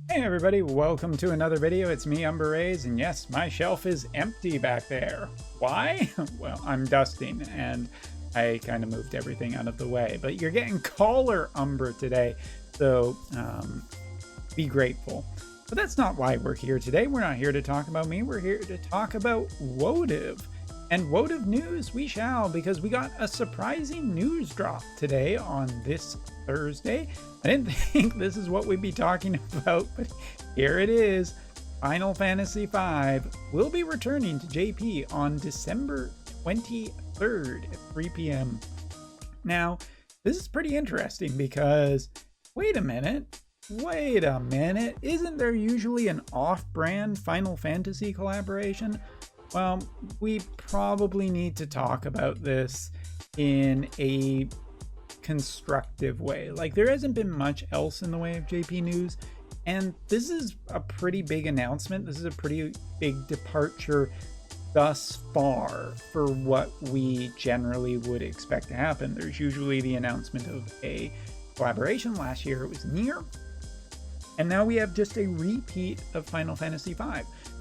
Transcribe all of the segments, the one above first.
Hey everybody, welcome to another video. It's me, Umberrays, and yes, my shelf is empty back there. Why? Well, I'm dusting and I kind of moved everything out of the way, but you're getting caller Umber today, so be grateful. But that's not why we're here today. We're not here to talk about me. We're here to talk about Wotv. And Wotv news we shall, because we got a surprising news drop today on this Thursday. I didn't think this is what we'd be talking about, but here it is. Final Fantasy V will be returning to JP on December 23rd at 3 p.m. Now, this is pretty interesting because, wait a minute, isn't there usually an off-brand Final Fantasy collaboration? Well, we probably need to talk about this in a constructive way. Like, there hasn't been much else in the way of JP news, and this is a pretty big announcement. This is a pretty big departure thus far for what we generally would expect to happen. There's usually the announcement of a collaboration. Last year it was Nier, and now we have just a repeat of Final Fantasy V.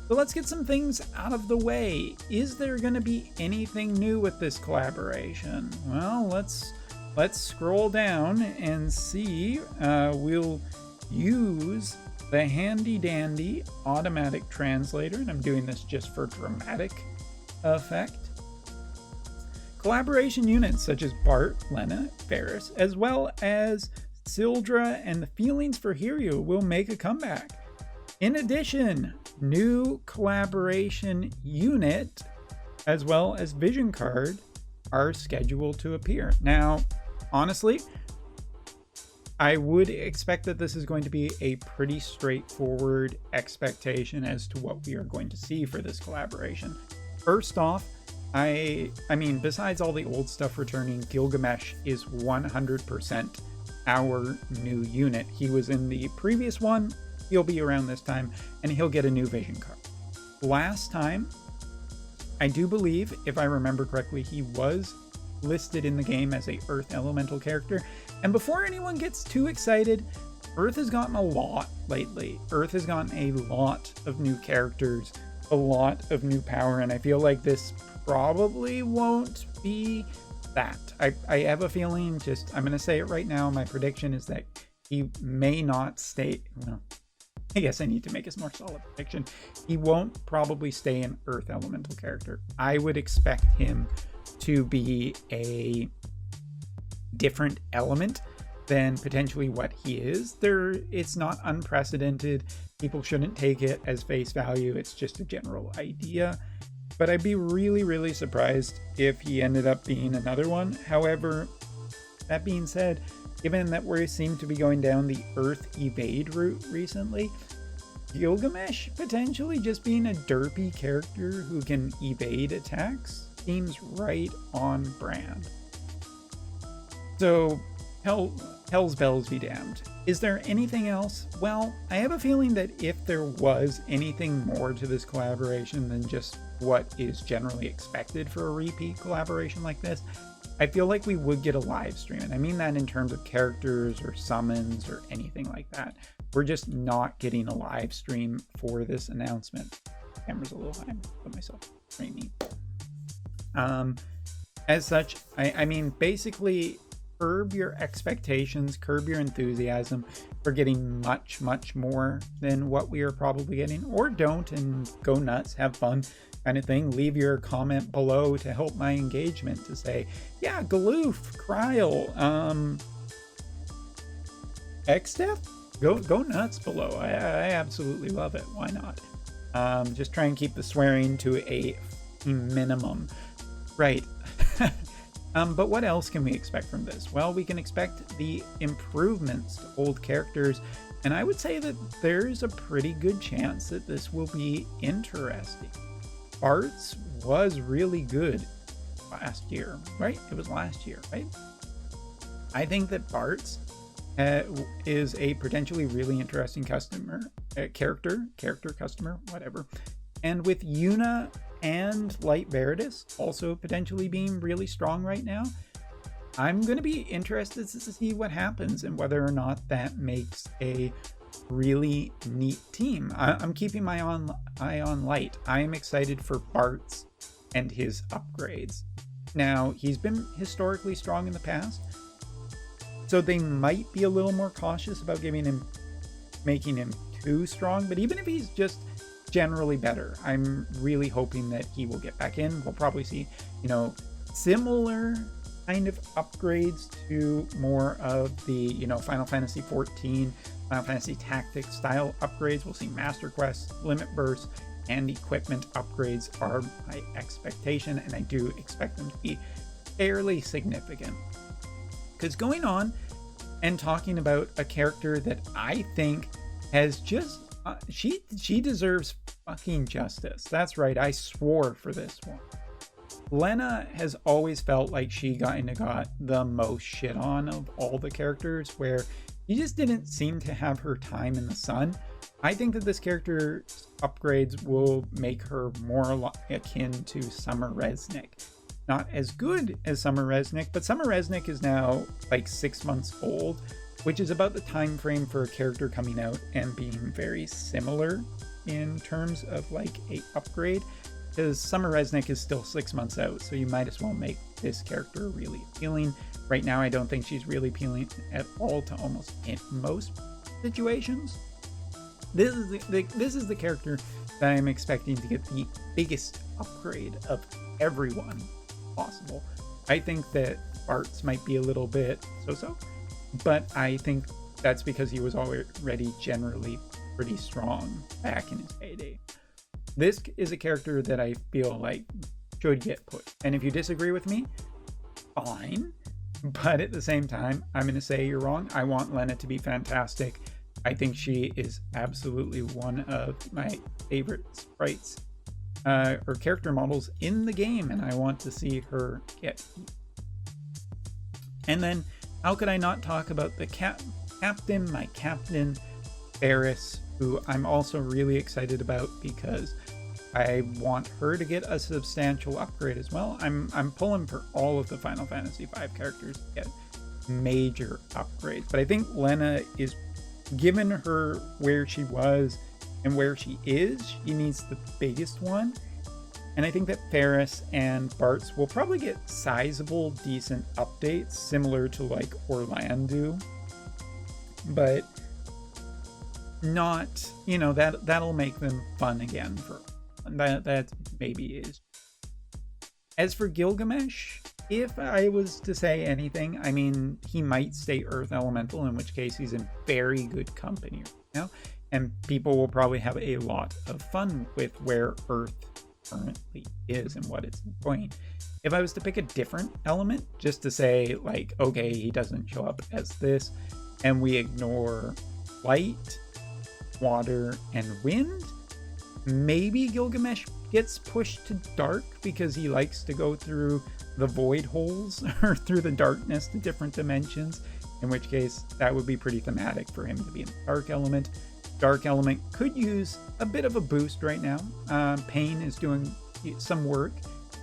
So let's get some things out of the way. Is there going to be anything new with this collaboration? Well, let's scroll down and see. We'll use the handy dandy automatic translator, and I'm doing this just for dramatic effect. Collaboration units such as Bart, Lena, Ferris, as well as Sildra and the Feelings for Hiryu will make a comeback. In addition, new collaboration unit as well as vision card are scheduled to appear. Now, honestly, I would expect that this is going to be a pretty straightforward expectation as to what we are going to see for this collaboration. First off, I mean, besides all the old stuff returning, Gilgamesh is 100% our new unit. He was in the previous one. He'll be around this time, and he'll get a new vision card. Last time, I do believe, if I remember correctly, he was listed in the game as a Earth Elemental character. And before anyone gets too excited, Earth has gotten a lot lately. Earth has gotten a lot of new characters, a lot of new power, and I feel like this probably won't be that. I have a feeling, I'm going to say it right now, my prediction is that he may not stay, well, I guess I need to make a more solid prediction. He won't probably stay an Earth Elemental character. I would expect him to be a different element than potentially what he is. It's not unprecedented. People shouldn't take it as face value. It's just a general idea. But I'd be really, really surprised if he ended up being another one. However, that being said, given that we seem to be going down the Earth evade route recently, Gilgamesh potentially just being a derpy character who can evade attacks seems right on brand. So, hell's bells be damned. Is there anything else? Well, I have a feeling that if there was anything more to this collaboration than just what is generally expected for a repeat collaboration like this, I feel like we would get a live stream. And I mean that in terms of characters or summons or anything like that. We're just not getting a live stream for this announcement. Camera's a little high, put myself framing. As such, I mean, basically, curb your expectations, curb your enthusiasm for getting much, much more than what we are probably getting, or don't, and go nuts, have fun, kind of thing. Leave your comment below to help my engagement, to say, yeah, Galoof, Kryl, Xdeath, go nuts below. I absolutely love it. Why not? Just try and keep the swearing to a minimum. Right. But what else can we expect from this? Well, we can expect the improvements to old characters, and I would say that there's a pretty good chance that this will be interesting. Bart's was really good last year, right? It was last year, right? I think that Bart's is a potentially really interesting character, customer, whatever. And with Yuna and Light Veritas also potentially being really strong right now, I'm going to be interested to see what happens and whether or not that makes a really neat team. I'm keeping my eye on Light. I am excited for Bart's and his upgrades. Now, he's been historically strong in the past, so they might be a little more cautious about making him too strong, but even if he's just generally better, I'm really hoping that he will get back in. We'll probably see, similar kind of upgrades to more of the, Final Fantasy 14, Final Fantasy Tactics style upgrades. We'll see Master Quests, Limit Bursts, and equipment upgrades are my expectation, and I do expect them to be fairly significant. Because going on and talking about a character that I think has just, she deserves fucking justice. That's right, I swore for this one. Lena has always felt like she got the most shit on of all the characters, where she just didn't seem to have her time in the sun. I think that this character's upgrades will make her more akin to Summer Resnick. Not as good as Summer Resnick, but Summer Resnick is now like 6 months old, which is about the time frame for a character coming out and being very similar in terms of like a upgrade. Because Summer Resnick is still 6 months out, so you might as well make this character really appealing. Right now, I don't think she's really appealing at all to almost in most situations. This is the character that I'm expecting to get the biggest upgrade of everyone possible. I think that Bart's might be a little bit so-so, but I think that's because he was already generally pretty strong back in his heyday. This is a character that I feel like should get put. And if you disagree with me, fine. But at the same time, I'm going to say you're wrong. I want Lena to be fantastic. I think she is absolutely one of my favorite sprites or character models in the game, and I want to see her get. And then, how could I not talk about the my captain, Ferris, who I'm also really excited about because I want her to get a substantial upgrade as well. I'm pulling for all of the Final Fantasy V characters to get major upgrades, but I think Lena is, given her where she was and where she is, she needs the biggest one. And I think that Ferris and Bart's will probably get sizable, decent updates, similar to like Orlando, but not, that'll make them fun again for that maybe is. As for Gilgamesh, if I was to say anything, I mean, he might stay Earth Elemental, in which case he's in very good company right now, and people will probably have a lot of fun with where Earth currently is and what it's doing. If I was to pick a different element, just to say like, okay, he doesn't show up as this, and we ignore light, water, and wind, maybe Gilgamesh gets pushed to dark because he likes to go through the void holes or through the darkness to different dimensions, in which case that would be pretty thematic for him to be in the dark element. Dark element could use a bit of a boost right now. Pain is doing some work,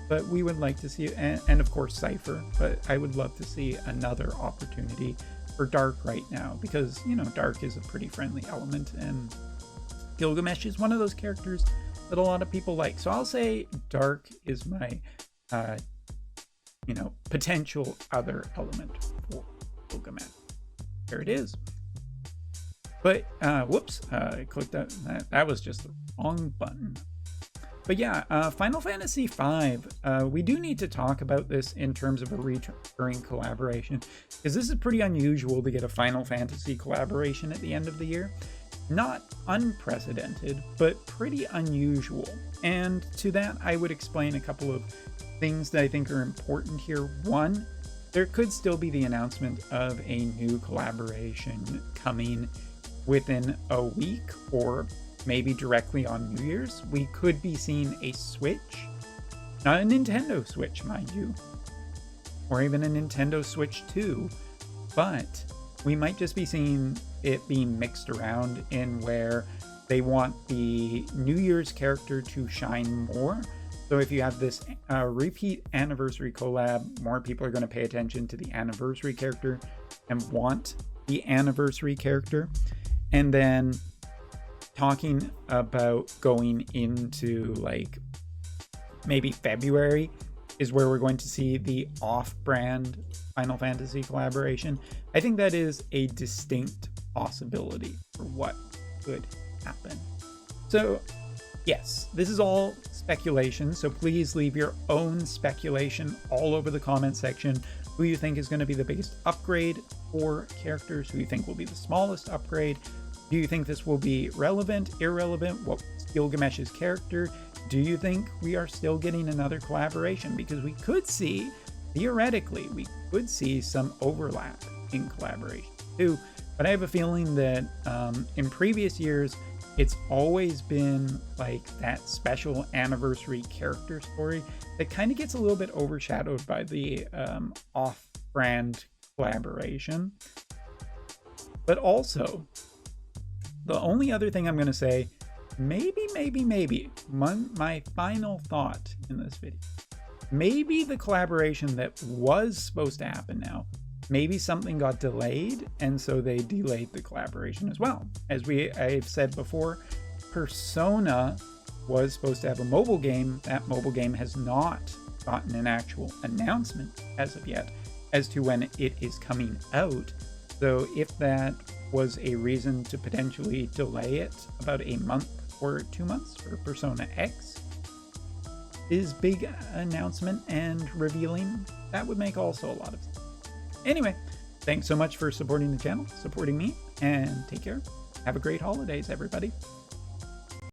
but we would like to see, and of course Cypher, but I would love to see another opportunity for dark right now, because dark is a pretty friendly element, and Gilgamesh is one of those characters that a lot of people like. So I'll say dark is my potential other element for Gilgamesh. There it is. But whoops, I clicked that was just the wrong button. But yeah, Final Fantasy V, we do need to talk about this in terms of a recurring collaboration, because this is pretty unusual to get a Final Fantasy collaboration at the end of the year. Not unprecedented, but pretty unusual. And to that, I would explain a couple of things that I think are important here. One, there could still be the announcement of a new collaboration coming within a week, or maybe directly on New Year's. We could be seeing a Switch, not a Nintendo Switch, mind you, or even a Nintendo Switch 2, but we might just be seeing it being mixed around in where they want the New Year's character to shine more. So if you have this repeat anniversary collab, more people are going to pay attention to the anniversary character and want the anniversary character. And then talking about going into like maybe February is where we're going to see the off-brand Final Fantasy collaboration. I think that is a distinct possibility for what could happen. So yes, this is all speculation, so please leave your own speculation all over the comment section. Who you think is going to be the biggest upgrade for characters? Who you think will be the smallest upgrade? Do you think this will be relevant, irrelevant? What's Gilgamesh's character? Do you think we are still getting another collaboration? Because we could see, theoretically, we could see some overlap in collaboration too. But I have a feeling that in previous years, it's always been like that special anniversary character story that kind of gets a little bit overshadowed by the off-brand collaboration. But also, the only other thing I'm going to say, maybe, my final thought in this video, maybe the collaboration that was supposed to happen now, maybe something got delayed, and so they delayed the collaboration as well. As I've said before, Persona was supposed to have a mobile game. That mobile game has not gotten an actual announcement as of yet as to when it is coming out. So if that was a reason to potentially delay it about a month or 2 months for Persona X, his big announcement and revealing, that would make also a lot of sense. Anyway, thanks so much for supporting the channel, supporting me, and take care. Have a great holidays, everybody.